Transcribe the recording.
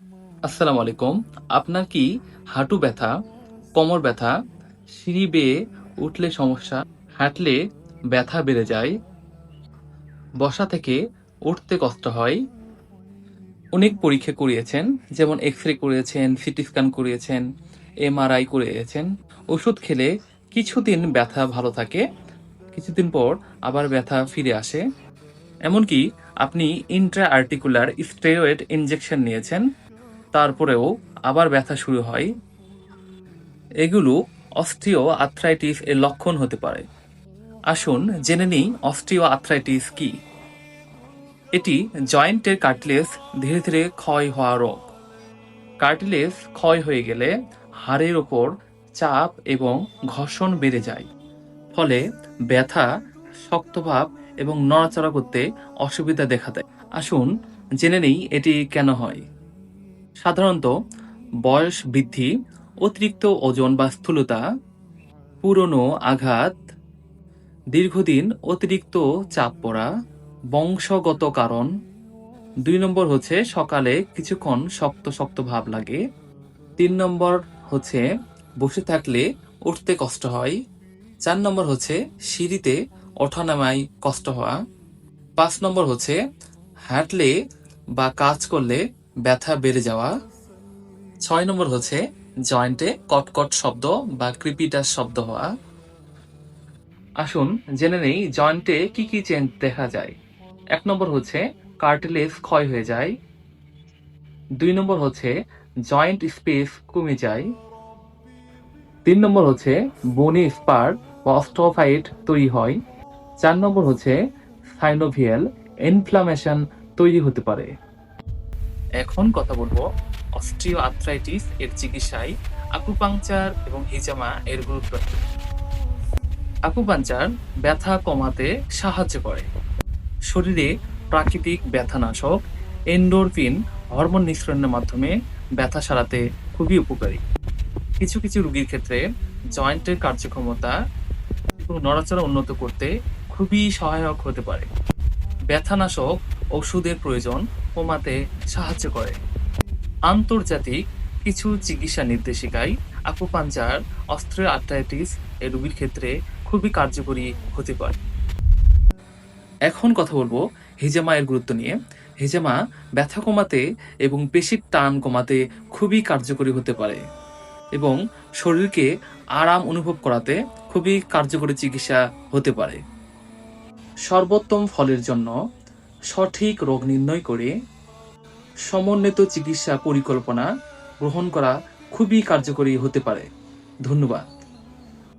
আসসালামু আলাইকুম। আপনার কি হাঁটু ব্যথা, কোমর ব্যথা, সিঁড়ি বেয়ে উঠলে সমস্যা, হাঁটলে ব্যথা বেড়ে যায়, বসা থেকে উঠতে কষ্ট হয়? অনেক পরীক্ষা করিয়েছেন, যেমন এক্স-রে করিয়েছেন, সিটি স্ক্যান করিয়েছেন, এমআরআই করিয়েছেন। ওষুধ খেলে কিছুদিন ব্যথা ভালো থাকে, কিছুদিন পর আবার ব্যথা ফিরে আসে। এমনকি আপনি ইন্ট্রা আর্টিকুলার স্টেরয়েড ইনজেকশন নিয়েছেন, তারপরেও আবার ব্যথা শুরু হয়। এগুলো অস্টিও আর্থ্রাইটিস এর লক্ষণ হতে পারে। আসুন জেনে নিই অস্টিও আর্থ্রাইটিস কি। এটি জয়েন্টের কার্টিলেজ ধীরে ধীরে ক্ষয় হওয়া রোগ। কার্টিলেজ ক্ষয় হয়ে গেলে হাড়ের ওপর চাপ এবং ঘর্ষণ বেড়ে যায়, ফলে ব্যথা, শক্তভাব এবং নড়াচড়া করতে অসুবিধা দেখা দেয়। আসুন জেনে নিই এটি কেন হয়। সাধারণত বয়স বৃদ্ধি, অতিরিক্ত ওজন বা স্থূলতা, পুরনো আঘাত, দীর্ঘদিন অতিরিক্ত চাপ পড়া, বংশগত কারণ। ২ নম্বর হচ্ছে সকালে কিছুক্ষণ শক্ত শক্ত ভাব লাগে। ৩ নম্বর হচ্ছে বসে থাকলে উঠতে কষ্ট হয়। ৪ নম্বর হচ্ছে সিঁড়িতে ওঠানামায় কষ্ট হওয়া। ৫ নম্বর হচ্ছে হাঁটলে বা কাজ করলে ব্যথা বেড়ে যাওয়া। ৬ নম্বর হচ্ছে জয়েন্টে কটকট শব্দ বা ক্রিপিটাস শব্দ হওয়া। আসুন জেনে নেই জয়েন্টে কি কি চেঞ্জ দেখা যায়। ১ নম্বর হচ্ছে কার্টিলেজ ক্ষয় হয়ে যায়। ২ নম্বর হচ্ছে জয়েন্ট স্পেস কমে যায়। ৩ নম্বর হচ্ছে বনি স্পার বা অস্টিওফাইট তৈরি হয়। ৪ নম্বর হচ্ছে সাইনোভিয়াল ইনফ্লামেশন তৈরি হতে পারে। এখন কথা বলবো অস্টিও আর্থ্রাইটিস এর চিকিৎসায় আকুপাংচার এবং হিজামা এর গুরুত্ব। আকুপাংচার ব্যথা কমাতে সাহায্য করে। শরীরে প্রাকৃতিক ব্যথানাশক এন্ডোরফিন হরমোন নিঃসরণের মাধ্যমে ব্যথা সারাতে খুবই উপকারী। কিছু কিছু রোগীর ক্ষেত্রে জয়েন্টের কার্যক্ষমতা এবং নড়াচড়া উন্নত করতে খুবই সহায়ক হতে পারে। ব্যথানাশক ওষুধের প্রয়োজন কমাতে সাহায্য করে। আন্তর্জাতিক কিছু চিকিৎসা নির্দেশিকায় আকুপাংচার অস্টিও আর্থ্রাইটিস এর রোগীর ক্ষেত্রে খুবই কার্যকরী হতে পারে। এখন কথা বলবো হিজামা এর গুরুত্ব নিয়ে। হিজামা ব্যথা কমাতে এবং পেশির টান কমাতে খুবই কার্যকরী হতে পারে এবং শরীরকে আরাম অনুভব করাতে খুবই কার্যকরী চিকিৎসা হতে পারে। সর্বোত্তম ফলের জন্য সঠিক রোগ নির্ণয় করে সমন্বিত চিকিৎসা পরিকল্পনা গ্রহণ করা খুবই কার্যকরী হতে পারে। ধন্যবাদ।